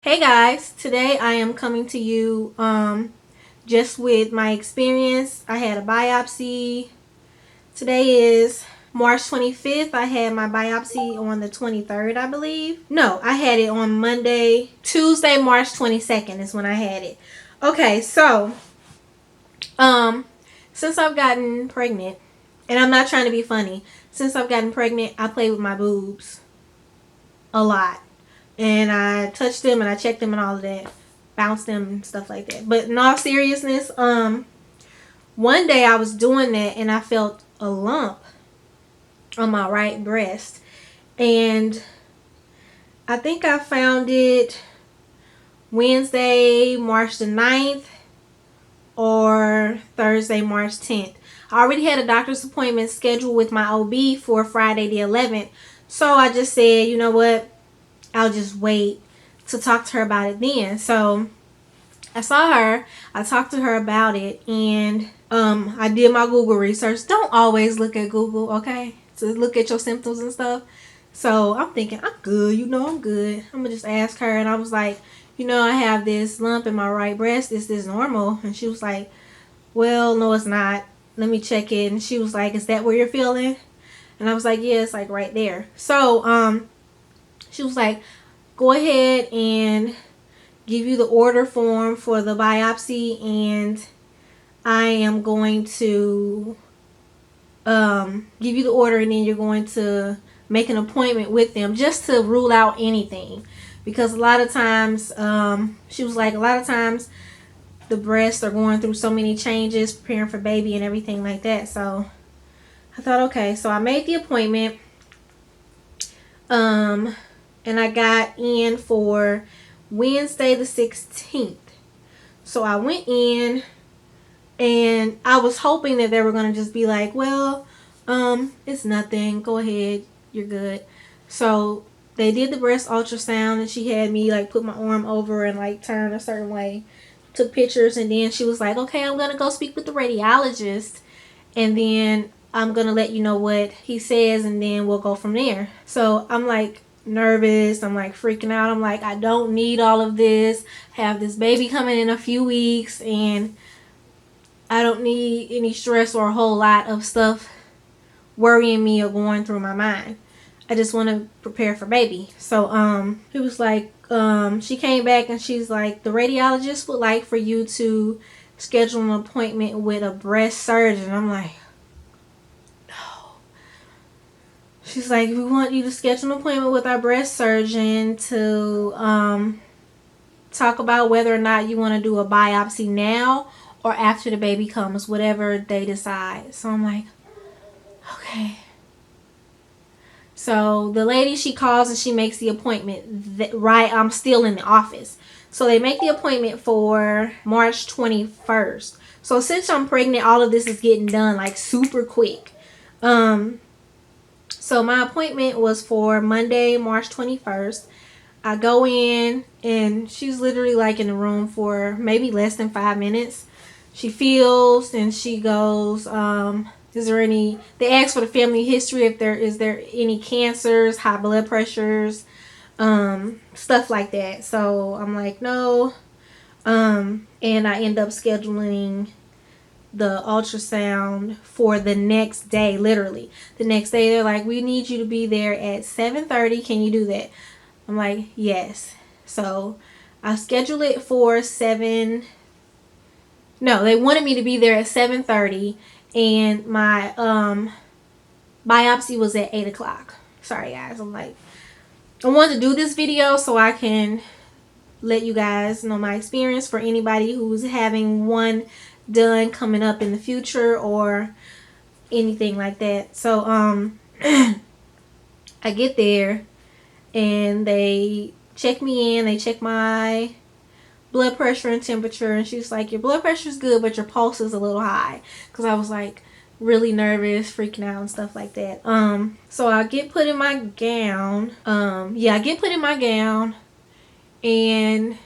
Hey guys, today I am coming to you just with my experience. I had a biopsy. Today is March 25th. I had my biopsy on the 23rd, I believe. No, I had it on Monday. Tuesday, March 22nd is when I had it. Okay, so since I've gotten pregnant, and I'm not trying to be funny, since I've gotten pregnant, I play with my boobs a lot. And I touched them and I checked them and all of that, bounced them and stuff like that. But in all seriousness, one day I was doing that and I felt a lump on my right breast, and I think I found it Wednesday, March the 9th, or Thursday, March 10th. I already had a doctor's appointment scheduled with my OB for Friday the 11th, so I just said, you know what, I'll just wait to talk to her about it then. So I saw her, I talked to her about it, and I did my Google research. Don't always look at Google, okay? To look at your symptoms and stuff. So I'm thinking, I'm good, I'm good. I'm gonna just ask her. And I was like, I have this lump in my right breast. Is this normal? And she was like, well, no, it's not. Let me check it. And she was like, is that where you're feeling? And I was like, yeah, it's like right there. So she was like, go ahead and give you the order form for the biopsy, and I am going to give you the order, and then you're going to make an appointment with them just to rule out anything, because a lot of times she was like, a lot of times the breasts are going through so many changes, preparing for baby and everything like that. So I thought, okay, so I made the appointment, and I got in for Wednesday the 16th. So I went in, and I was hoping that they were going to just be like, well, it's nothing. Go ahead. You're good. So they did the breast ultrasound, and she had me like put my arm over and like turn a certain way, took pictures, and then she was like, okay, I'm going to go speak with the radiologist, and then I'm going to let you know what he says, and then we'll go from there. So I'm like nervous. I'm like freaking out. I'm like, I don't need all of this. I have this baby coming in a few weeks, and I don't need any stress or a whole lot of stuff worrying me or going through my mind. I just want to prepare for baby. So he was like, she came back and she's like, the radiologist would like for you to schedule an appointment with a breast surgeon. I'm like, no. She's like, we want you to schedule an appointment with our breast surgeon to talk about whether or not you want to do a biopsy now or after the baby comes, whatever they decide. So I'm like, okay. So the lady, she calls and she makes the appointment. Right, I'm still in the office. So they make the appointment for March 21st. So since I'm pregnant, all of this is getting done like super quick. So my appointment was for Monday, March 21st. I go in, and she's literally like in the room for maybe less than 5 minutes. She feels, and she goes, is there any, they ask for the family history, if there is there any cancers, high blood pressures, stuff like that. So I'm like, no. And I end up scheduling the ultrasound for the next day. Literally the next day, they're like, we need you to be there at 7:30. Can you do that? I'm like, yes. So I scheduled it for 7. No, they wanted me to be there at 7:30, and my biopsy was at 8 o'clock. Sorry guys, I'm like, I wanted to do this video so I can let you guys know my experience for anybody who's having one done coming up in the future or anything like that. So I get there, and they check me in. They check my blood pressure and temperature, and she's like, your blood pressure is good, but your pulse is a little high, because I was like really nervous, freaking out and stuff like that. So I get put in my gown. I get put in my gown, and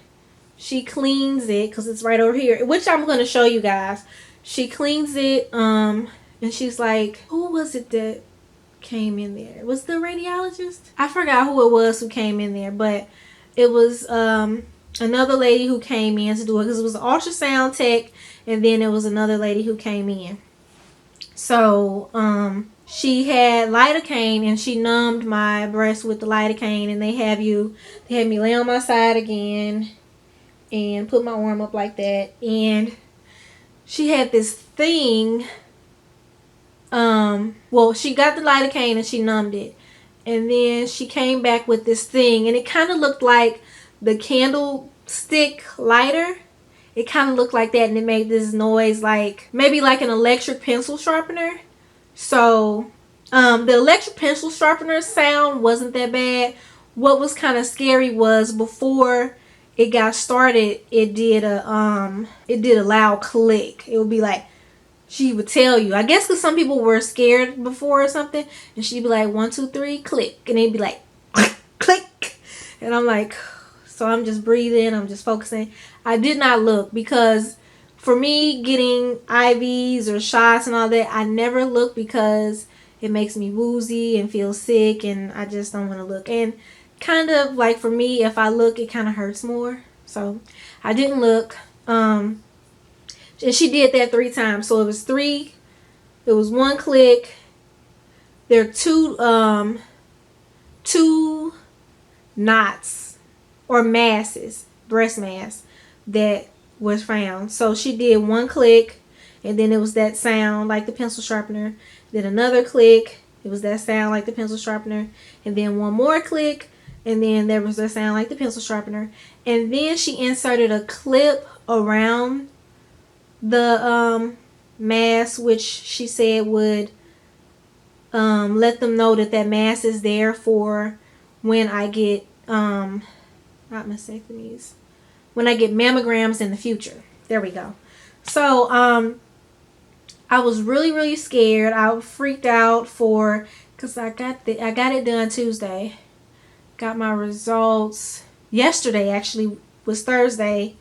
she cleans it because it's right over here, which I'm going to show you guys. She cleans it, and she's like, who was it that came in there? Was the radiologist? I forgot who it was who came in there, but it was another lady who came in to do it, because it was an ultrasound tech, and then it was another lady who came in. So she had lidocaine, and she numbed my breast with the lidocaine, and they had me lay on my side again and put my arm up like that, and she had this thing. Well, she got the lidocaine and she numbed it, and then she came back with this thing, and it kind of looked like the candlestick lighter. It kind of looked like that, and it made this noise, like maybe like an electric pencil sharpener. So the electric pencil sharpener sound wasn't that bad. What was kind of scary was before it got started, it did a loud click. It would be like, she would tell you, I guess because some people were scared before or something, and she'd be like 1 2 3 click, and it'd be like click click, and I'm like, so I'm just breathing, I'm just focusing. I did not look, because for me, getting IVs or shots and all that, I never look, because it makes me woozy and feel sick, and I just don't want to look. And kind of like for me, if I look, it kind of hurts more. So I didn't look. And she did that 3 times. So it was 3. It was 1 click. There are two knots or masses, breast mass, that was found. So she did 1 click, and then it was that sound like the pencil sharpener. Then another click, it was that sound like the pencil sharpener, and then 1 more click, and then there was that sound like the pencil sharpener. And then she inserted a clip around the mass, which she said would let them know that that mass is there for when I get not mastectomies, when I get mammograms in the future. There we go. So I was really scared. I freaked out because I got it done Tuesday. Got my results yesterday, actually was Thursday,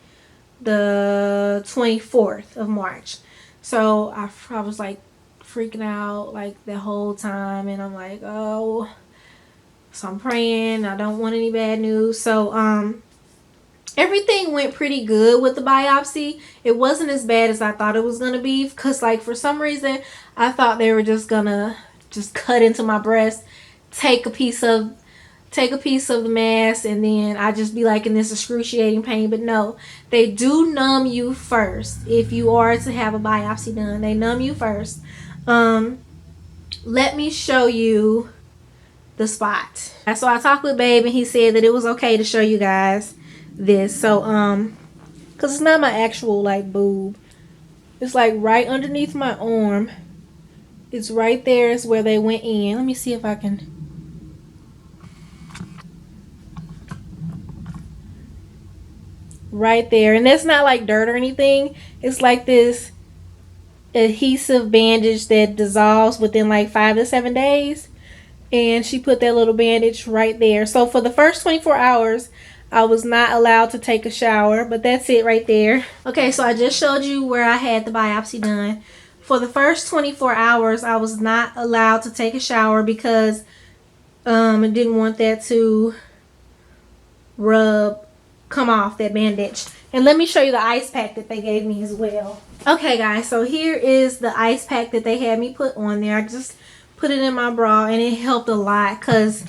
the 24th of March. So I was like freaking out like the whole time, and I'm like, oh, so I'm praying I don't want any bad news. So everything went pretty good with the biopsy. It wasn't as bad as I thought it was gonna be, because like for some reason I thought they were just gonna cut into my breast, take a piece of the mass, and then I just be like in this excruciating pain. But no, they do numb you first. If you are to have a biopsy done, they numb you first. Let me show you the spot. So I talked with Babe, and he said that it was okay to show you guys this. So because it's not my actual like boob, it's like right underneath my arm. It's right there is where they went in. Let me see if I can. Right there, and that's not like dirt or anything. It's like this adhesive bandage that dissolves within like 5 to 7 days, and she put that little bandage right there. So for the first 24 hours I was not allowed to take a shower, but that's it right there. Okay, so I just showed you where I had the biopsy done. For the first 24 hours I was not allowed to take a shower, because I didn't want that to come off, that bandage. And let me show you the ice pack that they gave me as well. Okay guys, so here is the ice pack that they had me put on there. I just put it in my bra, and it helped a lot, because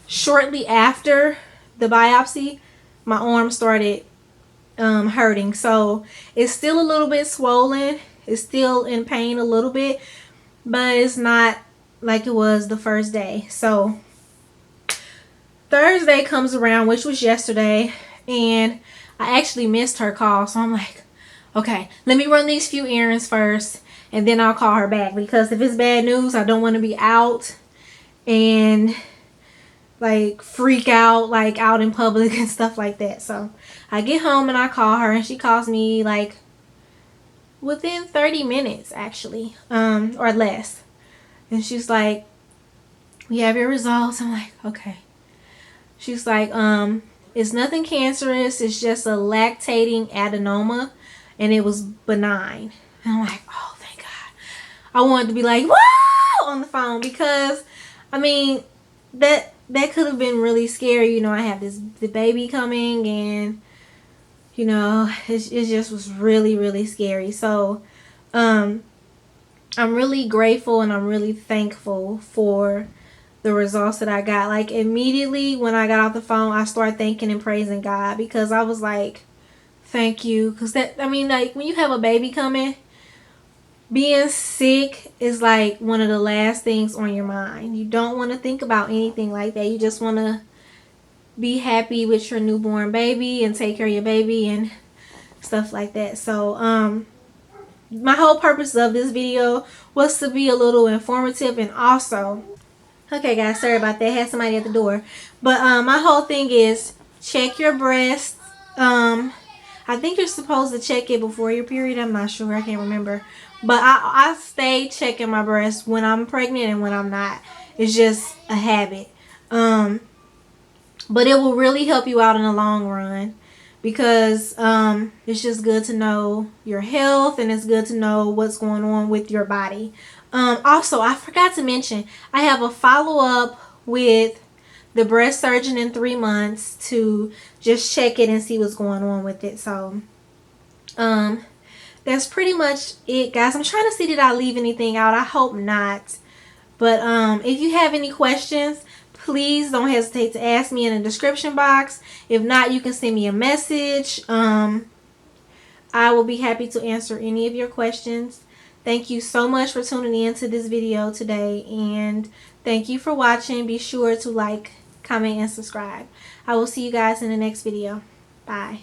shortly after the biopsy my arm started hurting. So it's still a little bit swollen, it's still in pain a little bit, but it's not like it was the first day. So Thursday comes around, which was yesterday, and I actually missed her call. So I'm like, okay, let me run these few errands first, and then I'll call her back, because if it's bad news, I don't want to be out and like freak out, like out in public and stuff like that. So I get home and I call her, and she calls me like within 30 minutes actually, or less. And she's like, we have your results. I'm like, okay. She's like, it's nothing cancerous, it's just a lactating adenoma, and it was benign. And I'm like, oh, thank God. I wanted to be like, woo, on the phone, because I mean, that that could have been really scary. You know, I have the baby coming, and you know, it just was really, really scary. So I'm really grateful and I'm really thankful for the results that I got. Like, immediately when I got off the phone, I started thanking and praising God, because I was like, thank you. Because that, I mean, like, when you have a baby coming, being sick is like one of the last things on your mind. You don't want to think about anything like that. You just want to be happy with your newborn baby and take care of your baby and stuff like that. So my whole purpose of this video was to be a little informative, and also, okay guys, sorry about that, I had somebody at the door. But my whole thing is, check your breasts. I think you're supposed to check it before your period. I'm not sure, I can't remember. But I stay checking my breasts when I'm pregnant and when I'm not. It's just a habit. But it will really help you out in the long run, because it's just good to know your health, and it's good to know what's going on with your body. Also, I forgot to mention, I have a follow-up with the breast surgeon in 3 months to just check it and see what's going on with it. So that's pretty much it, guys. I'm trying to see, did I leave anything out? I hope not. But if you have any questions, please don't hesitate to ask me in the description box. If not, you can send me a message. I will be happy to answer any of your questions. Thank you so much for tuning in to this video today, and thank you for watching. Be sure to like, comment, and subscribe. I will see you guys in the next video. Bye.